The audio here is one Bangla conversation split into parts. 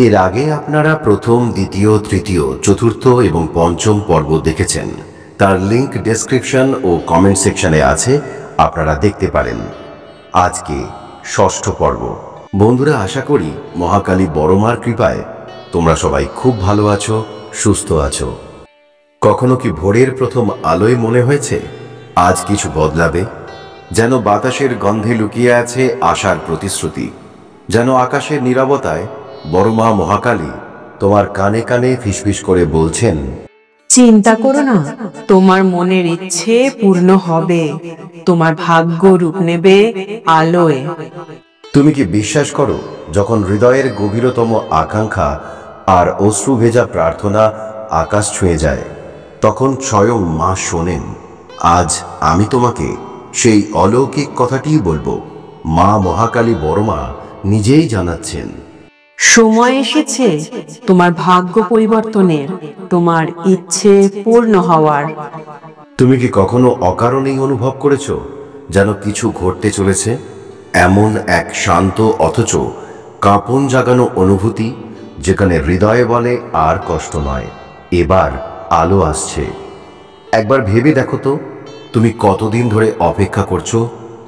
এর আগে আপনারা প্রথম, দ্বিতীয়, তৃতীয়, চতুর্থ এবং পঞ্চম পর্ব দেখেছেন। তার লিংক ডেসক্রিপশন ও কমেন্ট সেকশনে আছে, আপনারা দেখতে পারেন। আজকে ষষ্ঠ পর্ব। বন্ধুরা, আশা করি মহাকালী বড়মার কৃপায় তোমরা সবাই খুব ভালো আছো, সুস্থ আছো। কখনো কি ভোরের প্রথম আলোয় মনে হয়েছে আজ কিছু বদলাবে? যেন বাতাসের গন্ধে লুকিয়ে আছে আশার প্রতিশ্রুতি, যেন আকাশের নীরবতায় বড়মা মহাকালী তোমার কানে কানে ফিসফিস করে বলছেন, চিন্তা করো না, তোমার মনের ইচ্ছে পূর্ণ হবে, তোমার ভাগ্য রূপ নেবে আলোয়। তুমি কি বিশ্বাস করো, যখন হৃদয়ের গভীরতম আকাঙ্ক্ষা আর অশ্রু ভেজা প্রার্থনা আকাশ ছুঁয়ে যায়, তখন স্বয়ং মা শোনেন? আজ আমি তোমাকে সেই অলৌকিক কথাটিই বলবো। মা মহাকালী বড়মা নিজেই জানাচ্ছেন, সময় এসেছে তোমার ভাগ্য পরিবর্তনের, তোমার ইচ্ছে পূর্ণ হওয়ার। তুমি কি কখনো অকারণেই অনুভব করেছো যেন কিছু ঘটতে চলেছে? এমন এক শান্ত অথচ কাঁপন জাগানো অনুভূতি, যেখানে হৃদয়ে বলে আর কষ্ট নয়, এবার আলো আসছে। একবার ভেবে দেখো তো, তুমি কতদিন ধরে অপেক্ষা করছো,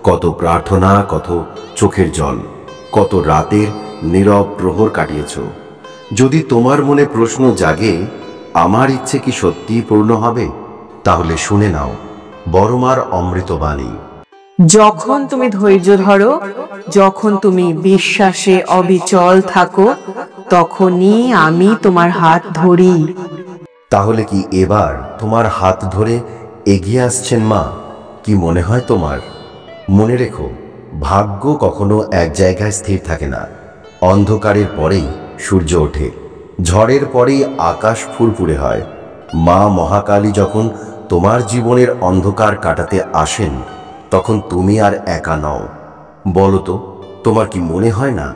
কত প্রার্থনা, কত চোখের জল, কত রাতের নীরব প্রহর কাটিয়েছ। যদি তোমার মনে প্রশ্ন জাগে, আমার ইচ্ছে কি সত্যিই পূর্ণ হবে, তাহলে শুনে নাও বড়মার অমৃতবাণী। যখন তুমি ধৈর্য ধরো, যখন তুমি বিশ্বাসে অবিচল থাকো, তখনই আমি তোমার হাত ধরি। তাহলে কি এবার তোমার হাত ধরে এগিয়ে আসছেন মা? কি মনে হয় তোমার? মনে রেখো, ভাগ্য কখনো এক জায়গায় স্থির থাকে না। অন্ধকারের পরেই সূর্য ওঠে, ঝড়ের পরেই আকাশ ফুরফুরে হয়। মা মহাকালী যখন তোমার জীবনের অন্ধকার কাটাতে আসেন, তখন তুমি আর একা নও। বলো তো, তোমার কি মনে হয় না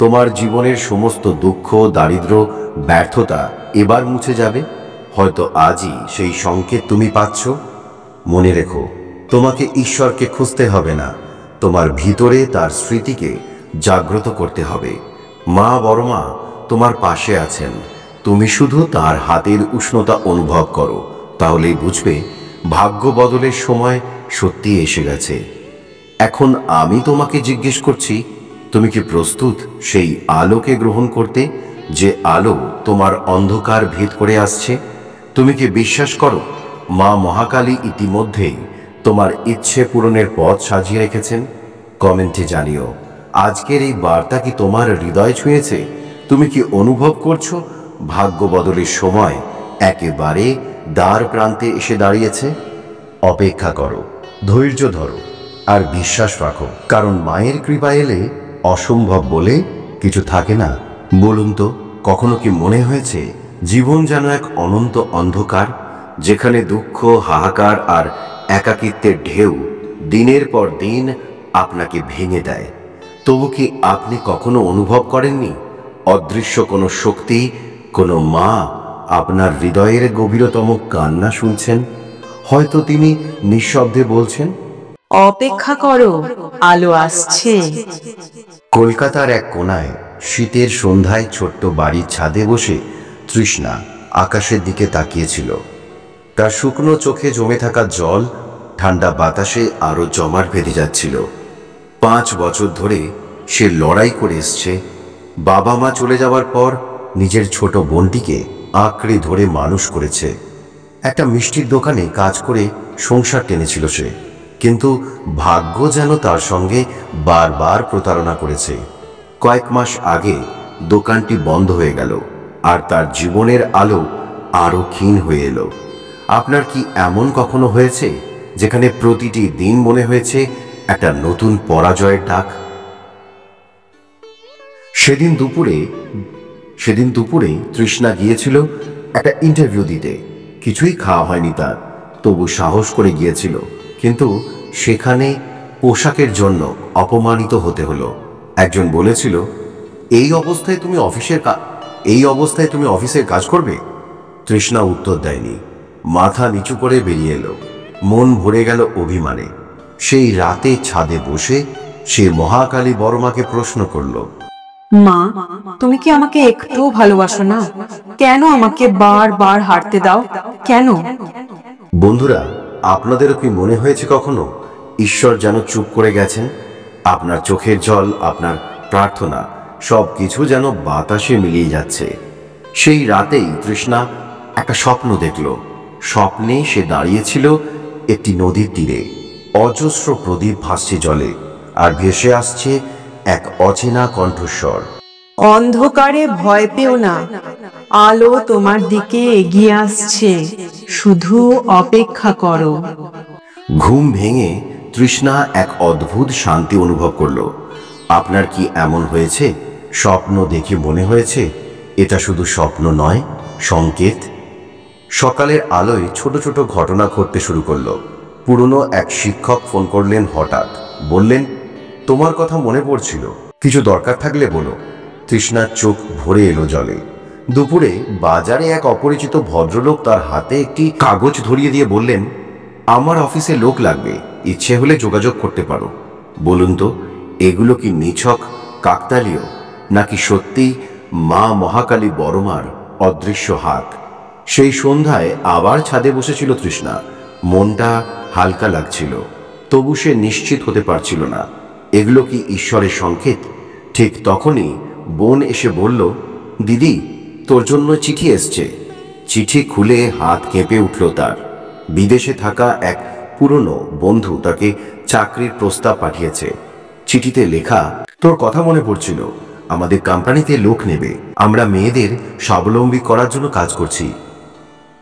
তোমার জীবনের সমস্ত দুঃখ, দারিদ্র্য, ব্যর্থতা এবার মুছে যাবে? হয়তো আজই সেই সংকেত তুমি পাচ্ছ। মনে রেখো, তোমাকে ঈশ্বরকে খুঁজতে হবে না, তোমার ভিতরে তার স্মৃতিকে জাগ্রত করতে হবে। মা বড়মা তোমার পাশে আছেন, তুমি শুধু তার হাতের উষ্ণতা অনুভব করো, তাহলেই বুঝবে ভাগ্য বদলের সময় সত্যি এসে গেছে। এখন আমি তোমাকে জিজ্ঞেস করছি, তুমি কি প্রস্তুত সেই আলোকে গ্রহণ করতে, যে আলো তোমার অন্ধকার ভেদ করে আসছে? তুমি কি বিশ্বাস করো মা মহাকালী ইতিমধ্যেই তোমার ইচ্ছে পূরণের পথ সাজিয়ে রেখেছেন? কমেন্টে জানিও, আজকের এই বার্তা কি তোমার হৃদয় ছুঁয়েছে? তুমি কি অনুভব করছো ভাগ্য বদলের সময় একেবারে দ্বার প্রান্তে এসে দাঁড়িয়েছে? অপেক্ষা করো, ধৈর্য ধরো আর বিশ্বাস রাখো, কারণ মায়ের কৃপা এলে অসম্ভব বলে কিছু থাকে না। বলুন তো, কখনো কি মনে হয়েছে জীবন যেন এক অনন্ত অন্ধকার, যেখানে দুঃখ, হাহাকার আর একাকিত্বের ঢেউ দিনের পর দিন আপনাকে ভেঙে দেয়? তবু কি আপনি কখনো অনুভব করেননি অদৃশ্য কোনো শক্তি, কোনো মা আপনার হৃদয়ের গভীরতম কান্না শুনছেন? হয়তো তিনি নিঃশব্দে বলছেন, অপেক্ষা করো, আলো আসছে। কলকাতার এক কোনায় শীতের সন্ধ্যায় ছোট্ট বাড়ির ছাদে বসে তৃষ্ণা আকাশের দিকে তাকিয়েছিল। তার শুকনো চোখে জমে থাকা জল ঠান্ডা বাতাসে আরো জমাট বেঁধে যাচ্ছিল। 5 বছর ধরে সে লড়াই করে এসছে। বাবা মা চলে যাওয়ার পর নিজের ছোট বোনটিকে আঁকড়ে ধরে মানুষ করেছে। একটা মিষ্টির দোকানে কাজ করে সংসার টেনেছিল সে, কিন্তু ভাগ্য যেন তার সঙ্গে বারবার প্রতারণা করেছে। কয়েক মাস আগে দোকানটি বন্ধ হয়ে গেল, আর তার জীবনের আলো আরো ক্ষীণ হয়ে এলো। আপনার কি এমন কখনো হয়েছে যেখানে প্রতিটি দিন মনে হয়েছে একটা নতুন পরাজয়ের ডাক? সেদিন দুপুরে তৃষ্ণা গিয়েছিল একটা ইন্টারভিউ দিতে। কিছুই খাওয়া হয়নি তার, তবু সাহস করে গিয়েছিল। কিন্তু সেখানে পোশাকের জন্য অপমানিত হতে হলো। একজন বলেছিল, এই অবস্থায় তুমি অফিসের কাজ করবে? তৃষ্ণা উত্তর দেয়নি, মাথা নিচু করে বেরিয়ে এলো। মন ভরে গেল অভিমানে। সেই রাতে ছাদে বসে সে মহাকালী বড়মাকে প্রশ্ন করল, মা, তুমি কি আমাকে একটু ভালোবাসো না? কেন আমাকে বারবার হারতে দাও? কেন? বন্ধুরা, আপনাদেরও কি মনে হয়েছে কখনো ঈশ্বর যেন চুপ করে গেছেন? আপনার চোখের জল, আপনার প্রার্থনা সবকিছু যেন বাতাসে মিলিয়ে যাচ্ছে। সেই রাতেই তৃষ্ণা একটা স্বপ্ন দেখল। স্বপ্নে সে দাঁড়িয়েছিল একটি নদীর তীরে। অজস্র প্রদীপ ভাসছে জলে, আর ভেসে আসছে এক অচেনা কণ্ঠস্বর। অন্ধকারে ভয় পেও না, আলো তোমার দিকে এগিয়ে আসছে, শুধু অপেক্ষা করো। ঘুম ভেঙে তৃষ্ণা এক অদ্ভুত শান্তি অনুভব করল। আপনার কি এমন হয়েছে? স্বপ্ন দেখে মনে হয়েছে এটা শুধু স্বপ্ন নয়, সংকেত? সকালের আলোয় ছোট ছোট ঘটনা ঘটতে শুরু করলো। পুরনো এক শিক্ষক ফোন করলেন হঠাৎ, বললেন, তোমার কথা মনে পড়ছিল, কিছু দরকার থাকলে বলো। তৃষ্ণার চোখ ভরে এলো জলে। দুপুরে বাজারে এক অপরিচিত ভদ্রলোক তার হাতে একটি কাগজ ধরিয়ে দিয়ে বললেন, আমার অফিসে লোক লাগবে, ইচ্ছে হলে যোগাযোগ করতে পারো। বলুন তো, এগুলো কি নিছক কাকতালীয়, নাকি সত্যি মা মহাকালী বড়মার অদৃশ্য হাত? সেই সন্ধ্যায় আবার ছাদে বসেছিল তৃষ্ণা। মনটা হালকা লাগছিল, তবু সে নিশ্চিত হতে পারছিল না এগুলো কি ঈশ্বরের সংকেত। ঠিক তখনই বোন এসে বলল, দিদি, তোর জন্য চিঠি এসছে। চিঠি খুলে হাত কেঁপে উঠল তার। বিদেশে থাকা এক পুরনো বন্ধু তাকে চাকরির প্রস্তাব পাঠিয়েছে। চিঠিতে লেখা, তোর কথা মনে পড়ছিল, আমাদের কোম্পানিতে লোক নেবে, আমরা মেয়েদের স্বাবলম্বী করার জন্য কাজ করছি।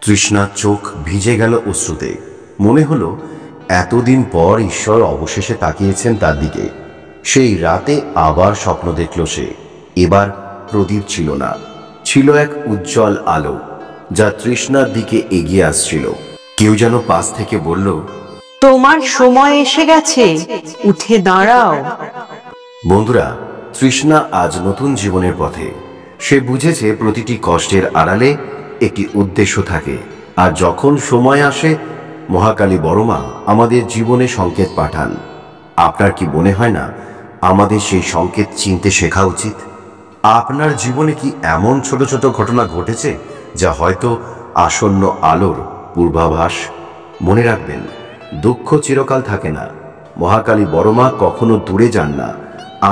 তৃষ্ণার চোখ ভিজে গেল অশ্রুতে। মনে হলো এতদিন পর ঈশ্বর অবশেষে তাকিয়েছেন তার দিকে। সেই রাতে আবার স্বপ্ন দেখল সে। এবার প্রদীপ ছিল না, ছিল এক উজ্জ্বল আলো যা তৃষ্ণার দিকে এগিয়ে আসছিল। কেউ যেন পাশ থেকে বলল, তোমার সময় এসে গেছে, উঠে দাঁড়াও। বন্ধুরা, তৃষ্ণা আজ নতুন জীবনের পথে। সে বুঝেছে প্রতিটি কষ্টের আড়ালে একটি উদ্দেশ্য থাকে, আর যখন সময় আসে মহাকালী বড়মা আমাদের জীবনে সংকেত পাঠান। আপনার কি মনে হয় না আমাদের সেই সংকেত চিনতে শেখা উচিত? আপনার জীবনে কি এমন ছোট ছোট ঘটনা ঘটেছে যা হয়তো আসন্ন আলোর পূর্বাভাস? মনে রাখবেন, দুঃখ চিরকাল থাকে না। মহাকালী বড়মা কখনো দূরে যান না,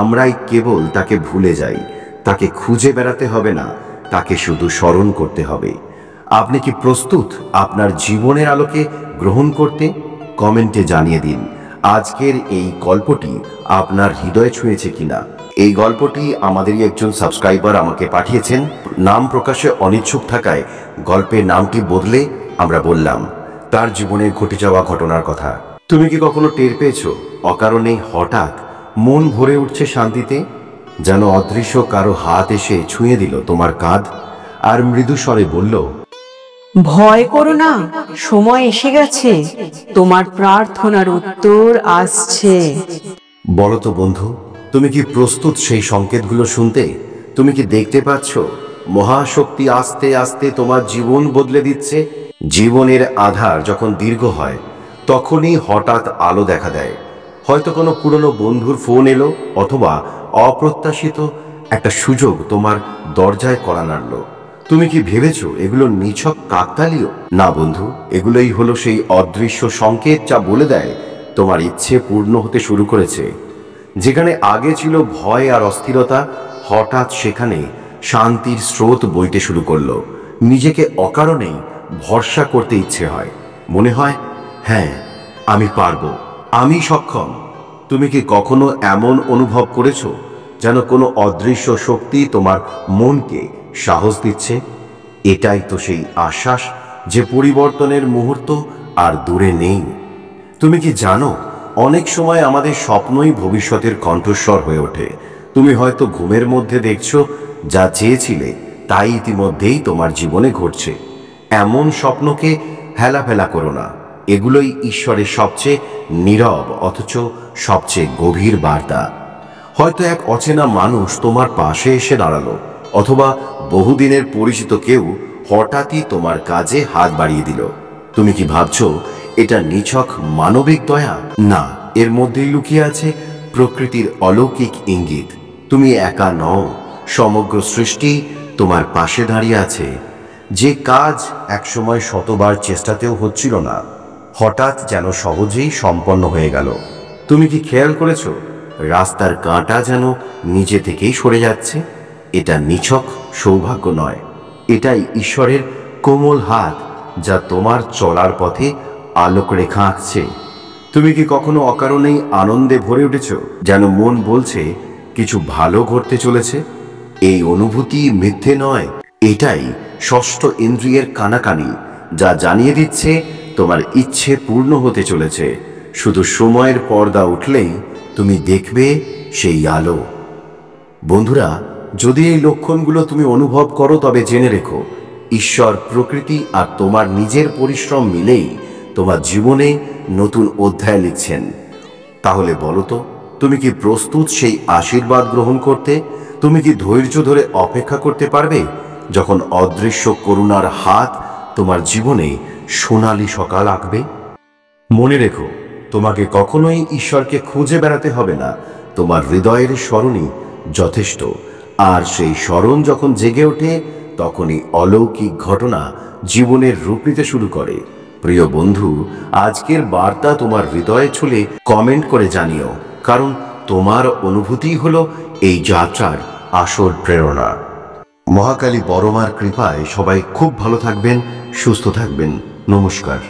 আমরাই কেবল তাকে ভুলে যাই। তাকে খুঁজে বেড়াতে হবে না, তাকে শুধু স্মরণ করতে হবে। আপনি কি প্রস্তুত আপনার জীবনের আলোকে গ্রহণ করতে? কমেন্টে জানিয়ে দিন আজকের এই গল্পটি আপনার হৃদয় ছুঁয়েছে কিনা। এই গল্পটি আমাদেরই একজন সাবস্ক্রাইবার আমাকে পাঠিয়েছেন। নাম প্রকাশে অনিচ্ছুক থাকায় গল্পের নামটি বদলে আমরা বললাম তার জীবনে ঘটে যাওয়া ঘটনার কথা। তুমি কি কখনো টের পেয়েছো অকারণেই হঠাৎ মন ভরে উঠছে শান্তিতে, যেন অদৃশ্য কারো হাত এসে ছুঁয়ে দিল তোমার কাঁধ আর মৃদু স্বরে বলল, ভয় করো না, সময় এসে গেছে, তোমার প্রার্থনার উত্তর আসছে। বলো তো বন্ধু, তুমি কি প্রস্তুত সেই সংকেতগুলো শুনতে? তুমি কি দেখতে পাচ্ছ মহাশক্তি আস্তে আস্তে তোমার জীবন বদলে দিচ্ছে? জীবনের আধার যখন দীর্ঘ হয় তখনই হঠাৎ আলো দেখা দেয়। হয়তো কোনো পুরনো বন্ধুর ফোন এলো, অথবা অপ্রত্যাশিত একটা সুযোগ তোমার দরজায় কড়া নাড়ল। তুমি কি ভেবেছো এগুলো নিছক কাকতালীয়? না বন্ধু, এগুলোই হলো সেই অদৃশ্য সংকেত যা বলে দেয় তোমার ইচ্ছে পূর্ণ হতে শুরু করেছে। যেখানে আগে ছিল ভয় আর অস্থিরতা, হঠাৎ সেখানে শান্তির স্রোত বইতে শুরু করলো। নিজেকে অকারণেই ভরসা করতে ইচ্ছে হয়, মনে হয় হ্যাঁ আমি পারবো, আমি সক্ষম। তুমি কি কখনো এমন অনুভব করেছো যেন কোনো অদৃশ্য শক্তি তোমার মনকে সাহস দিচ্ছে? এটাই তো সেই আশ্বাস যে পরিবর্তনের মুহূর্ত আর দূরে নেই। তুমি কি জানো, অনেক সময় আমাদের স্বপ্নই ভবিষ্যতের কণ্ঠস্বর হয়ে ওঠে। তুমি হয়তো ঘুমের মধ্যে দেখছো যা চেয়েছিলে তাই ইতিমধ্যেই তোমার জীবনে ঘটছে। এমন স্বপ্নকে হেলাফেলা করো না, এগুলোই ঈশ্বরের সবচেয়ে নীরব অথচ সবচেয়ে গভীর বার্তা। হয়তো এক অচেনা মানুষ তোমার পাশে এসে দাঁড়ালো, অথবা বহুদিনের পরিচিত কেউ হঠাৎই তোমার কাজে হাত বাড়িয়ে দিল। তুমি কি ভাবছো এটা নিছক মানবিক দয়া? না, এর মধ্যেই লুকিয়ে আছে প্রকৃতির অলৌকিক ইঙ্গিত। তুমি একা নও, সমগ্র সৃষ্টি তোমার পাশে দাঁড়িয়ে আছে। যে কাজ একসময় শতবার চেষ্টাতেও হচ্ছিল না, হঠাৎ যেন সহজেই সম্পন্ন হয়ে গেল। তুমি কি খেয়াল করেছো রাস্তার কাঁটা যেন নিজে থেকেই সরে যাচ্ছে? এটা নিছক সৌভাগ্য নয়, এটাই ঈশ্বরের কোমল হাত, যা তোমার চলার পথে আলোক রেখা আঁকছে। তুমি কি কখনো অকারণেই আনন্দে ভরে উঠেছ, যেন মন বলছে কিছু ভালো ঘটতে চলেছে? এই অনুভূতি মিথ্যে নয়, এটাই ষষ্ঠ ইন্দ্রিয়ের কানাকানি, যা জানিয়ে দিচ্ছে তোমার ইচ্ছে পূর্ণ হতে চলেছে। শুধু সময়ের পর্দা উঠলেই তুমি দেখবে সেই আলো। বন্ধুরা, যদি এই লক্ষণগুলো তুমি অনুভব করো, তবে জেনে রেখো ঈশ্বর, প্রকৃতি আর তোমার নিজের পরিশ্রম মিলেই তোমার জীবনে নতুন অধ্যায় লিখছেন। তাহলে বলো তো, তুমি কি প্রস্তুত সেই আশীর্বাদ গ্রহণ করতে? তুমি কি ধৈর্য ধরে অপেক্ষা করতে পারবে যখন অদৃশ্য করুণার হাত তোমার জীবনে সোনালী সকাল আঁকবে? মনে রেখো, তোমাকে কখনোই ঈশ্বরকে খুঁজে বেড়াতে হবে না, তোমার হৃদয়ের স্মরণই যথেষ্ট। আর সেই স্মরণ যখন জেগে ওঠে, তখনই অলৌকিক ঘটনা জীবনের রূপ নিতে শুরু করে। প্রিয় বন্ধু, আজকের বার্তা তোমার হৃদয়ে ছুঁলে কমেন্ট করে জানিও, কারণ তোমার অনুভূতিই হলো এই যাত্রার আসল প্রেরণা। মহাকালী বড়মার কৃপায় সবাই খুব ভালো থাকবেন, সুস্থ থাকবেন। নমস্কার।